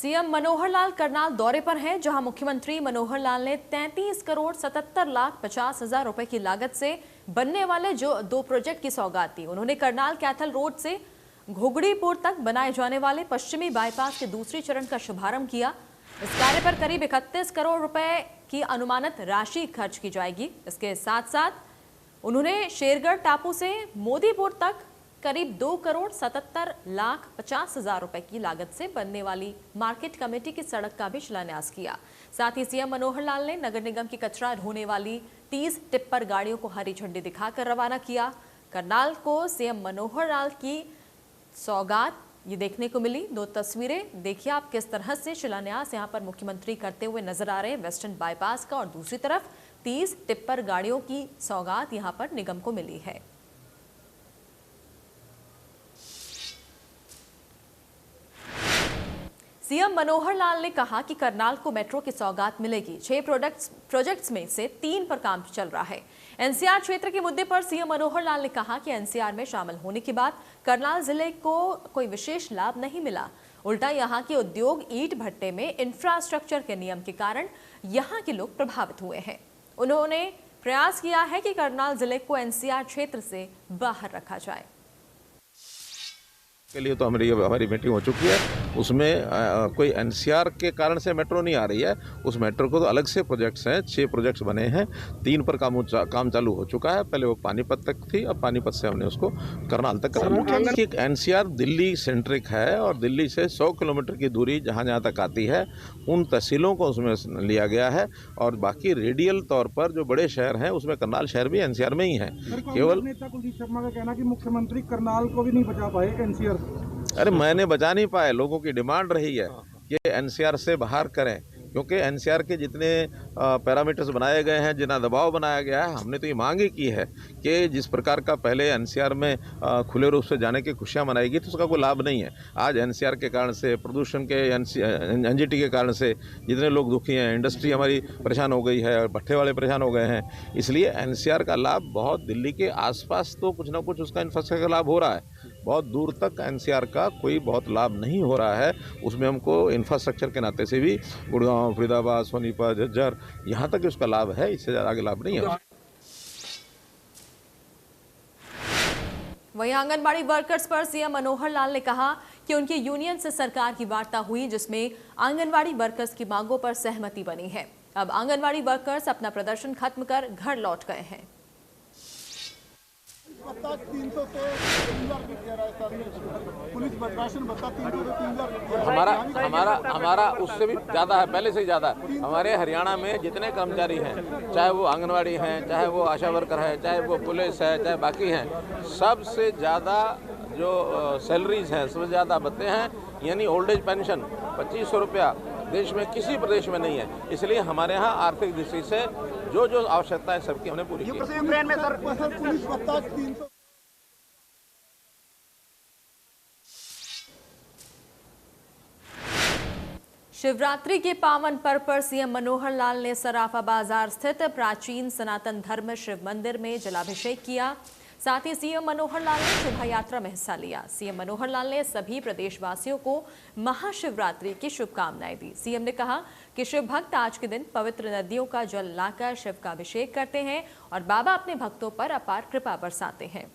CM Manohar Lal Karnal दौरे पर हैं, जहां मुख्यमंत्री मनोहर लाल ने 33 करोड़ 77 लाख 50 हजार रुपए की लागत से बनने वाले जो 2 प्रोजेक्ट की सौगात दी। उन्होंने करनाल कैथल रोड से घुघड़ीपुर तक बनाए जाने वाले पश्चिमी बाईपास के दूसरे चरण का शुभारंभ किया। इस कार्य पर करीब 31 करोड़ रुपए की अनुमानित राशि खर्च की जाएगी। इसके साथ साथ उन्होंने शेरगढ़ टापू से मोदीपुर तक करीब 2 करोड़ 77 लाख 50 हजार रुपए की लागत से बनने वाली मार्केट कमेटी की सड़क का भी शिलान्यास किया। साथ ही सीएम मनोहर लाल ने नगर निगम की कचरा ढोने वाली 30 टिप्पर गाड़ियों को हरी झंडी दिखाकर रवाना किया। करनाल को सीएम मनोहर लाल की सौगात ये देखने को मिली। 2 तस्वीरें देखिए आप किस तरह से शिलान्यास यहां पर मुख्यमंत्री करते हुए नजर आ रहे हैं वेस्टर्न बाईपास का, और दूसरी तरफ 30 टिप्पर गाड़ियों की सौगात यहां पर निगम को मिली है। सीएम मनोहर लाल ने कहा कि करनाल को मेट्रो की सौगात मिलेगी। 6 प्रोजेक्ट्स में से 3 पर काम चल रहा है। एनसीआर क्षेत्र के मुद्दे पर सीएम मनोहर लाल ने कहा कि एनसीआर में शामिल होने के बाद करनाल जिले को कोई विशेष लाभ नहीं मिला। उल्टा यहां के उद्योग ईंट भट्टे में इंफ्रास्ट्रक्चर के नियम के कारण यहां के लोग प्रभावित हुए हैं। उन्होंने प्रयास किया है कि करनाल जिले को एनसीआर क्षेत्र से बाहर रखा जाए। के लिए तो हमारी मीटिंग हो चुकी है। उसमें कोई एनसीआर के कारण से मेट्रो नहीं आ रही है। उस मेट्रो को तो अलग से प्रोजेक्ट्स हैं, 6 प्रोजेक्ट्स बने हैं। 3 पर काम चालू हो चुका है। पहले वो पानीपत तक थी, अब पानीपत से हमने उसको करनाल तक करा। एक एनसीआर दिल्ली सेंट्रिक है और दिल्ली से 100 किलोमीटर की दूरी जहाँ तक आती है उन तहसीलों को उसमें लिया गया है, और बाकी रेडियल तौर पर जो बड़े शहर हैं उसमें करनाल शहर भी एनसीआर में ही है। केवल नेता कुलदीप शर्मा का कहना कि मुख्यमंत्री करनाल को भी नहीं बचा पाए एनसीआर। अरे मैंने बचा नहीं पाए, लोगों की डिमांड रही है कि एनसीआर से बाहर करें, क्योंकि एनसीआर के जितने पैरामीटर्स बनाए गए हैं, जितना दबाव बनाया गया है, हमने तो ये मांग ही की है कि जिस प्रकार का पहले एनसीआर में खुले रूप से जाने की खुशियां मनाई गई तो उसका कोई लाभ नहीं है। आज एनसीआर के कारण से, प्रदूषण के एनजीटी के कारण से जितने लोग दुखी हैं, इंडस्ट्री हमारी परेशान हो गई है और भट्ठे वाले परेशान हो गए हैं। इसलिए एनसीआर का लाभ बहुत दिल्ली के आसपास तो कुछ ना कुछ उसका इंफ्रास्ट्रक्चर का लाभ हो रहा है, बहुत दूर तक एनसीआर का कोई बहुत लाभ नहीं हो रहा है। उसमें हमको इंफ्रास्ट्रक्चर के नाते से भी गुड़गांव, फरीदाबाद, सोनीपत, झज्जर यहाँ तक उसका लाभ है, इससे ज्यादा आगे लाभ नहीं है। वहीं आंगनबाड़ी वर्कर्स पर सीएम मनोहर लाल ने कहा कि उनकी यूनियन से सरकार की वार्ता हुई, जिसमें आंगनबाड़ी वर्कर्स की मांगों पर सहमति बनी है। अब आंगनबाड़ी वर्कर्स अपना प्रदर्शन खत्म कर घर लौट गए हैं। हमारा उससे भी ज़्यादा है, पहले से ही ज़्यादा है। हमारे हरियाणा में जितने कर्मचारी हैं, चाहे वो आंगनवाड़ी हैं, चाहे वो आशा वर्कर है, चाहे वो पुलिस है, चाहे बाकी हैं, सबसे ज़्यादा जो सैलरीज हैं, सबसे ज़्यादा भत्ते हैं, यानी ओल्ड एज पेंशन 2500 रुपया देश में किसी प्रदेश में नहीं है। इसलिए हमारे यहाँ आर्थिक दृष्टि से जो आवश्यकता है सबकी हमने पूरी की। शिवरात्रि के पावन पर्व पर सीएम मनोहर लाल ने सराफा बाजार स्थित प्राचीन सनातन धर्म शिव मंदिर में जलाभिषेक किया। साथ ही सीएम मनोहर लाल ने शोभा यात्रा में हिस्सा लिया। सीएम मनोहर लाल ने सभी प्रदेशवासियों को महाशिवरात्रि की शुभकामनाएं दी। सीएम ने कहा कि शिव भक्त आज के दिन पवित्र नदियों का जल लाकर शिव का अभिषेक करते हैं और बाबा अपने भक्तों पर अपार कृपा बरसाते हैं।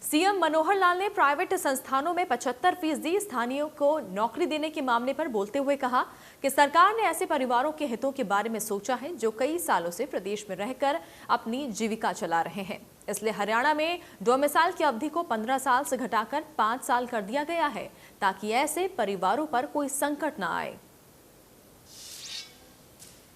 सीएम मनोहर लाल ने प्राइवेट संस्थानों में 75% स्थानीयों को नौकरी देने के मामले पर बोलते हुए कहा कि सरकार ने ऐसे परिवारों के हितों के बारे में सोचा है जो कई सालों से प्रदेश में रहकर अपनी जीविका चला रहे हैं। इसलिए हरियाणा में डोमिसाइल की अवधि को 15 साल से घटाकर 5 साल कर दिया गया है, ताकि ऐसे परिवारों पर कोई संकट न आए।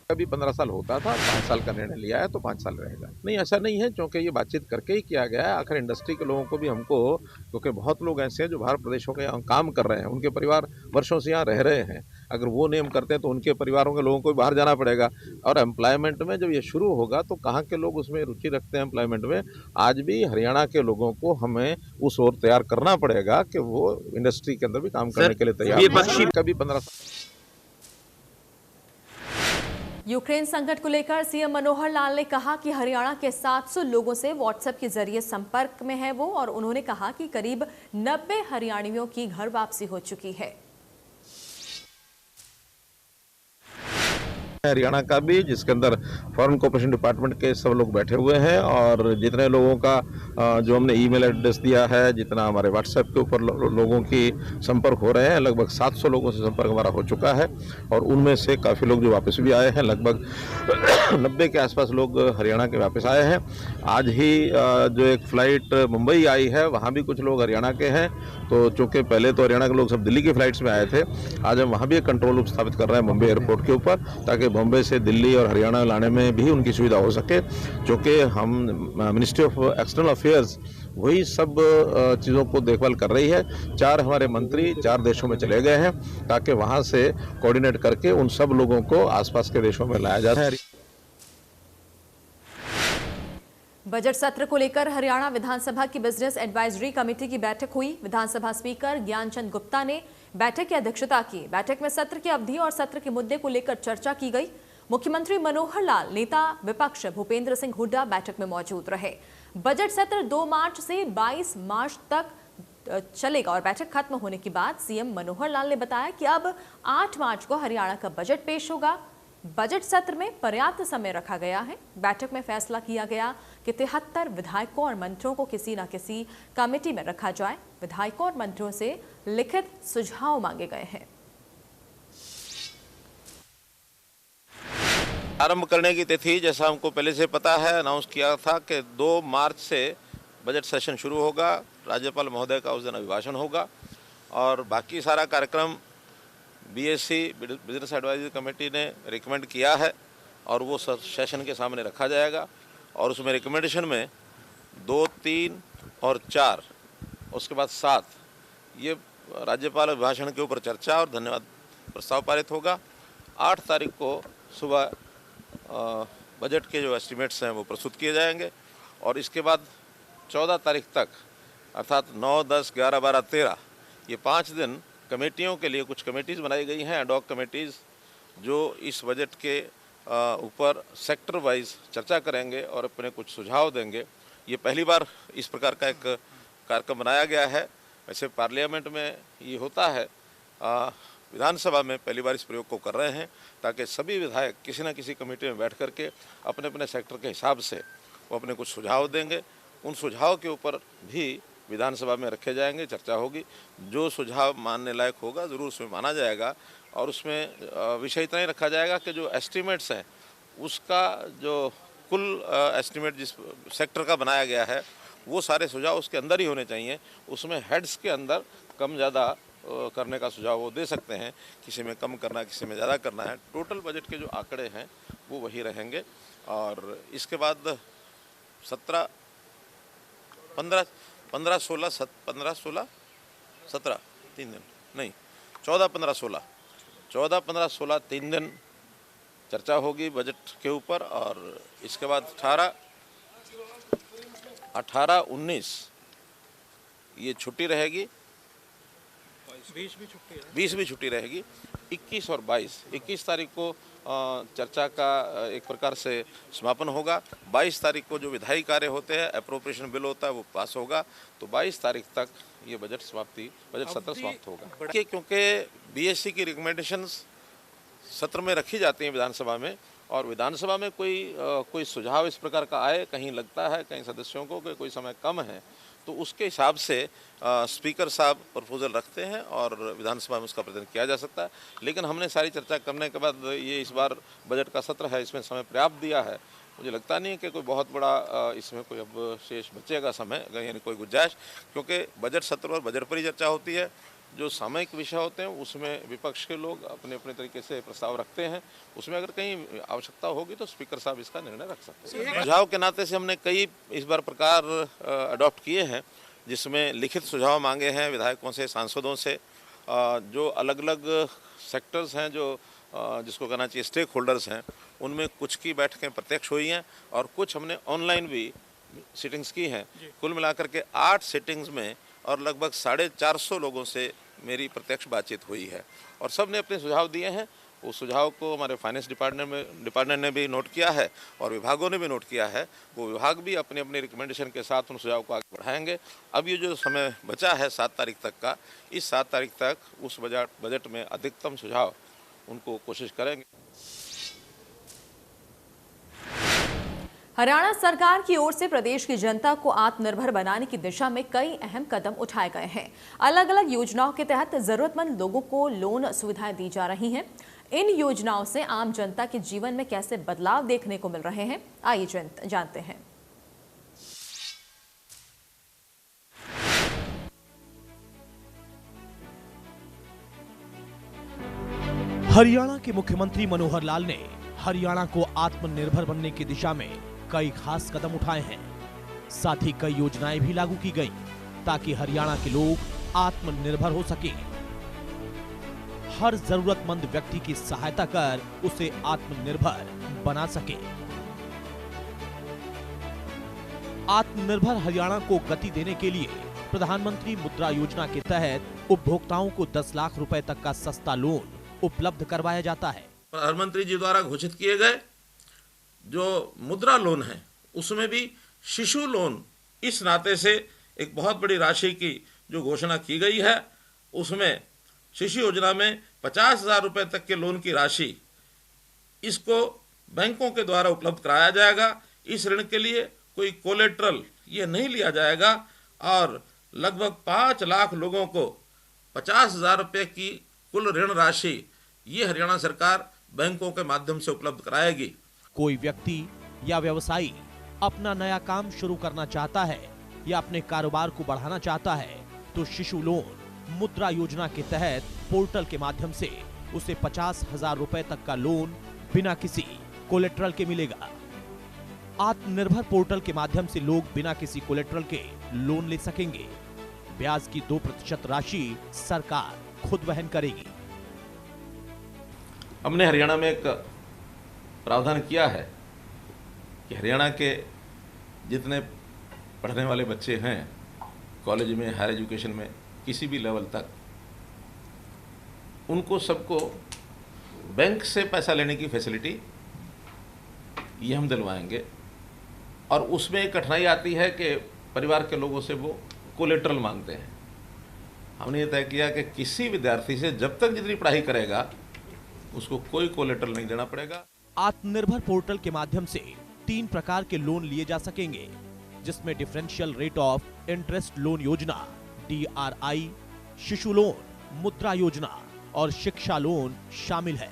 अभी 15 साल होता था, 5 साल का निर्णय लिया है तो 5 साल रहेगा। नहीं, ऐसा नहीं है, क्योंकि ये बातचीत करके ही किया गया है। आखिर इंडस्ट्री के लोगों को भी हमको, क्योंकि बहुत लोग ऐसे हैं जो बाहर प्रदेशों के यहाँ काम कर रहे हैं, उनके परिवार वर्षों से यहाँ रह रहे हैं। अगर वो नियम करते हैं तो उनके परिवारों के लोगों को भी बाहर जाना पड़ेगा। और एम्प्लॉयमेंट में जब ये शुरू होगा तो कहाँ के लोग उसमें रुचि रखते हैं एम्प्लॉयमेंट में। आज भी हरियाणा के लोगों को हमें उस ओर तैयार करना पड़ेगा कि वो इंडस्ट्री के अंदर भी काम करने के लिए तैयार। कभी 15 यूक्रेन संकट को लेकर सीएम मनोहर लाल ने कहा कि हरियाणा के 700 लोगों से व्हाट्सएप के जरिए संपर्क में है वो, और उन्होंने कहा कि करीब 90 हरियाणवियों की घर वापसी हो चुकी है। हरियाणा का भी, जिसके अंदर फॉरेन कोऑपरेशन डिपार्टमेंट के सब लोग बैठे हुए हैं, और जितने लोगों का जो हमने ईमेल एड्रेस दिया है, जितना हमारे व्हाट्सएप के ऊपर लोगों की संपर्क हो रहे हैं, लगभग 700 लोगों से संपर्क हमारा हो चुका है। और उनमें से काफ़ी लोग जो वापस भी आए हैं, लगभग 90 के आसपास लोग हरियाणा के वापस आए हैं। आज ही जो एक फ़्लाइट मुंबई आई है, वहाँ भी कुछ लोग हरियाणा के हैं। तो चूँकि पहले तो हरियाणा के लोग सब दिल्ली की फ़्लाइट्स में आए थे, आज हम वहाँ भी एक कंट्रोल रूम स्थापित कर रहे हैं मुंबई एयरपोर्ट के ऊपर, ताकि बॉम्बे से दिल्ली और हरियाणा लाने में भी उनकी सुविधा हो सके। क्योंकि हम मिनिस्ट्री ऑफ एक्सटर्नल अफेयर्स वही सब चीज़ों को देखभाल कर रही है। 4 हमारे मंत्री 4 देशों में चले गए हैं, ताकि वहाँ से कोऑर्डिनेट करके उन सब लोगों को आसपास के देशों में लाया जा रहा है। बजट सत्र को लेकर हरियाणा विधानसभा की बिजनेस एडवाइजरी कमेटी की बैठक हुई। विधानसभा स्पीकर ज्ञानचंद गुप्ता ने बैठक की अध्यक्षता की। बैठक में सत्र की अवधि और सत्र के मुद्दे को लेकर चर्चा की गई। मुख्यमंत्री मनोहर लाल, नेता विपक्ष भूपेंद्र सिंह हुड्डा बैठक में मौजूद रहे। बजट सत्र 2 मार्च से 22 मार्च तक चलेगा और बैठक खत्म होने के बाद सीएम मनोहर लाल ने बताया कि अब 8 मार्च को हरियाणा का बजट पेश होगा। बजट सत्र में पर्याप्त समय रखा गया है। बैठक में फैसला किया गया कि 73 विधायकों और मंत्रियों को किसी न किसी कमेटी में रखा जाए। विधायकों और मंत्रियों से लिखित सुझाव मांगे गए हैं। आरंभ करने की तिथि जैसा हमको पहले से पता है, अनाउंस किया था कि 2 मार्च से बजट सेशन शुरू होगा। राज्यपाल महोदय का उस दिन अभिभाषण होगा और बाकी सारा कार्यक्रम बीएससी बिजनेस एडवाइजरी कमेटी ने रिकमेंड किया है और वो सेशन के सामने रखा जाएगा। और उसमें रिकमेंडेशन में 2, 3 और 4, उसके बाद 7 ये राज्यपाल अभिभाषण के ऊपर चर्चा और धन्यवाद प्रस्ताव पारित होगा। 8 तारीख को सुबह बजट के जो एस्टिमेट्स हैं वो प्रस्तुत किए जाएंगे और इसके बाद 14 तारीख तक अर्थात 9, 10, 11, 12, 13 ये 5 दिन कमेटियों के लिए कुछ कमेटीज़ बनाई गई हैं, एडॉक कमेटीज़, जो इस बजट के ऊपर सेक्टर वाइज चर्चा करेंगे और अपने कुछ सुझाव देंगे। ये पहली बार इस प्रकार का एक कार्यक्रम बनाया गया है। वैसे पार्लियामेंट में ये होता है, विधानसभा में पहली बार इस प्रयोग को कर रहे हैं, ताकि सभी विधायक किसी न किसी कमेटी में बैठ करके अपने अपने सेक्टर के हिसाब से वो अपने कुछ सुझाव देंगे। उन सुझाव के ऊपर भी विधानसभा में रखे जाएंगे, चर्चा होगी। जो सुझाव मानने लायक होगा ज़रूर उसमें माना जाएगा और उसमें विषय इतना ही रखा जाएगा कि जो एस्टिमेट्स हैं उसका जो कुल एस्टिमेट जिस सेक्टर का बनाया गया है वो सारे सुझाव उसके अंदर ही होने चाहिए। उसमें हेड्स के अंदर कम ज़्यादा करने का सुझाव वो दे सकते हैं, किसी में कम करना है, किसी में ज़्यादा करना है। टोटल बजट के जो आंकड़े हैं वो वही रहेंगे। और इसके बाद 17, 15, 16, 17 3 दिन नहीं 14, 15, 16 14, 15, 16 3 दिन चर्चा होगी बजट के ऊपर। और इसके बाद 18, 19 ये छुट्टी रहेगी, 20 भी छुट्टी रहेगी। 21 और 21 तारीख को चर्चा का एक प्रकार से समापन होगा। 22 तारीख को जो विधायी कार्य होते हैं, एप्रोप्रिएशन बिल होता है, वो पास होगा। तो 22 तारीख तक ये बजट सत्र समाप्त होगा। क्योंकि बीएससी की रिकमेंडेशंस सत्र में रखी जाती हैं विधानसभा में, और विधानसभा में कोई सुझाव इस प्रकार का आए, कहीं लगता है कहीं सदस्यों को कि कोई समय कम है, तो उसके हिसाब से स्पीकर साहब प्रपोजल रखते हैं और विधानसभा में उसका प्रदान किया जा सकता है। लेकिन हमने सारी चर्चा करने के बाद ये इस बार बजट का सत्र है, इसमें समय पर्याप्त दिया है। मुझे लगता नहीं कि कोई बहुत बड़ा इसमें कोई अब शेष बचेगा समय, यानी कोई गुंजाइश, क्योंकि बजट सत्र और बजट पर ही चर्चा होती है। जो सामयिक विषय होते हैं उसमें विपक्ष के लोग अपने अपने तरीके से प्रस्ताव रखते हैं, उसमें अगर कहीं आवश्यकता होगी तो स्पीकर साहब इसका निर्णय रख सकते हैं। सुझाव के नाते से हमने कई इस बार प्रकार अडॉप्ट किए हैं, जिसमें लिखित सुझाव मांगे हैं विधायकों से, सांसदों से। जो अलग अलग सेक्टर्स हैं, जो जिसको कहना चाहिए स्टेक होल्डर्स हैं, उनमें कुछ की बैठकें प्रत्यक्ष हुई हैं और कुछ हमने ऑनलाइन भी सिटिंग्स की हैं। कुल मिलाकर के 8 सिटिंग्स में और लगभग 450 लोगों से मेरी प्रत्यक्ष बातचीत हुई है और सब ने अपने सुझाव दिए हैं। उस सुझाव को हमारे फाइनेंस डिपार्टमेंट ने भी नोट किया है और विभागों ने भी नोट किया है। वो विभाग भी अपने अपने रिकमेंडेशन के साथ उन सुझाव को आगे बढ़ाएंगे। अब ये जो समय बचा है 7 तारीख तक का, इस 7 तारीख तक उस बजट में अधिकतम सुझाव उनको कोशिश करेंगे। हरियाणा सरकार की ओर से प्रदेश की जनता को आत्मनिर्भर बनाने की दिशा में कई अहम कदम उठाए गए हैं। अलग अलग योजनाओं के तहत जरूरतमंद लोगों को लोन सुविधाएं दी जा रही हैं। इन योजनाओं से आम जनता के जीवन में कैसे बदलाव देखने को मिल रहे हैं, आइए जानते हैं। हरियाणा के मुख्यमंत्री मनोहर लाल ने हरियाणा को आत्मनिर्भर बनने की दिशा में कई खास कदम उठाए हैं। साथ ही कई योजनाएं भी लागू की गई ताकि हरियाणा के लोग आत्मनिर्भर हो सकें। हर जरूरतमंद व्यक्ति की सहायता कर उसे आत्मनिर्भर बना सके। आत्मनिर्भर हरियाणा को गति देने के लिए प्रधानमंत्री मुद्रा योजना के तहत उपभोक्ताओं को 10 लाख रुपए तक का सस्ता लोन उपलब्ध करवाया जाता है। प्रधानमंत्री जी द्वारा घोषित किए गए जो मुद्रा लोन है उसमें भी शिशु लोन इस नाते से एक बहुत बड़ी राशि की जो घोषणा की गई है, उसमें शिशु योजना में 50,000 रुपए तक के लोन की राशि इसको बैंकों के द्वारा उपलब्ध कराया जाएगा। इस ऋण के लिए कोई कोलेट्रल ये नहीं लिया जाएगा और लगभग 5 लाख लोगों को 50,000 रुपए की कुल ऋण राशि ये हरियाणा सरकार बैंकों के माध्यम से उपलब्ध कराएगी। कोई व्यक्ति या व्यवसायी अपना नया काम शुरू करना चाहता है या अपने कारोबार को बढ़ाना चाहता है तो शिशु लोन मुद्रा योजना के तहत पोर्टल के माध्यम से उसे 50,000 रुपए तक का लोन बिना किसी कोलेट्रल के मिलेगा। आत्मनिर्भर पोर्टल के माध्यम से लोग बिना किसी कोलेट्रल के लोन ले सकेंगे। ब्याज की 2% राशि सरकार खुद वहन करेगी। हमने हरियाणा में एक प्रावधान किया है कि हरियाणा के जितने पढ़ने वाले बच्चे हैं कॉलेज में, हायर एजुकेशन में, किसी भी लेवल तक, उनको सबको बैंक से पैसा लेने की फैसिलिटी ये हम दिलवाएंगे। और उसमें एक कठिनाई आती है कि परिवार के लोगों से वो कोलेट्रल मांगते हैं। हमने ये तय किया कि किसी विद्यार्थी से जब तक जितनी पढ़ाई करेगा उसको कोई कोलेट्रल नहीं देना पड़ेगा। आत्मनिर्भर पोर्टल के माध्यम से 3 प्रकार के लोन लिए जा सकेंगे, जिसमें differential rate of interest loan योजना, DRI, शिशु लोन, मुद्रा योजना और शिक्षा लोन शामिल है।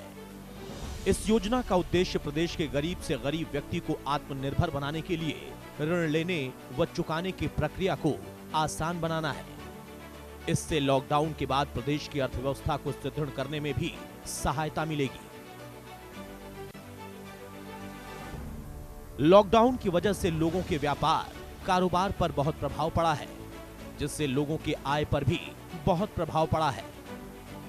इस योजना का उद्देश्य प्रदेश के गरीब से गरीब व्यक्ति को आत्मनिर्भर बनाने के लिए ऋण लेने व चुकाने की प्रक्रिया को आसान बनाना है। इससे लॉकडाउन के बाद प्रदेश की अर्थव्यवस्था को सुदृढ़ करने में भी सहायता मिलेगी। लॉकडाउन की वजह से लोगों के व्यापार कारोबार पर बहुत प्रभाव पड़ा है, जिससे लोगों के आय पर भी बहुत प्रभाव पड़ा है।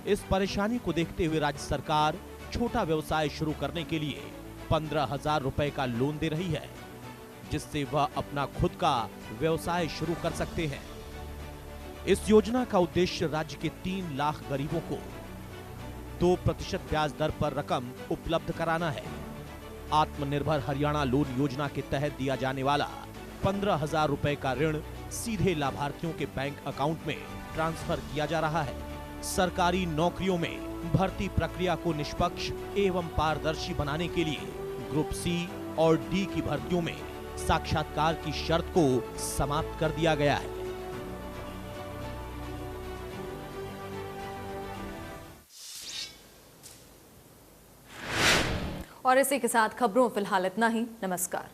इस परेशानी को देखते हुए राज्य सरकार छोटा व्यवसाय शुरू करने के लिए 15,000 रुपए का लोन दे रही है, जिससे वह अपना खुद का व्यवसाय शुरू कर सकते हैं। इस योजना का उद्देश्य राज्य के 3 लाख गरीबों को 2% ब्याज दर पर रकम उपलब्ध कराना है। आत्मनिर्भर हरियाणा लोन योजना के तहत दिया जाने वाला 15,000 रुपए का ऋण सीधे लाभार्थियों के बैंक अकाउंट में ट्रांसफर किया जा रहा है। सरकारी नौकरियों में भर्ती प्रक्रिया को निष्पक्ष एवं पारदर्शी बनाने के लिए ग्रुप C और D की भर्तियों में साक्षात्कार की शर्त को समाप्त कर दिया गया है। और इसी के साथ खबरों फिलहाल इतना ही। नमस्कार।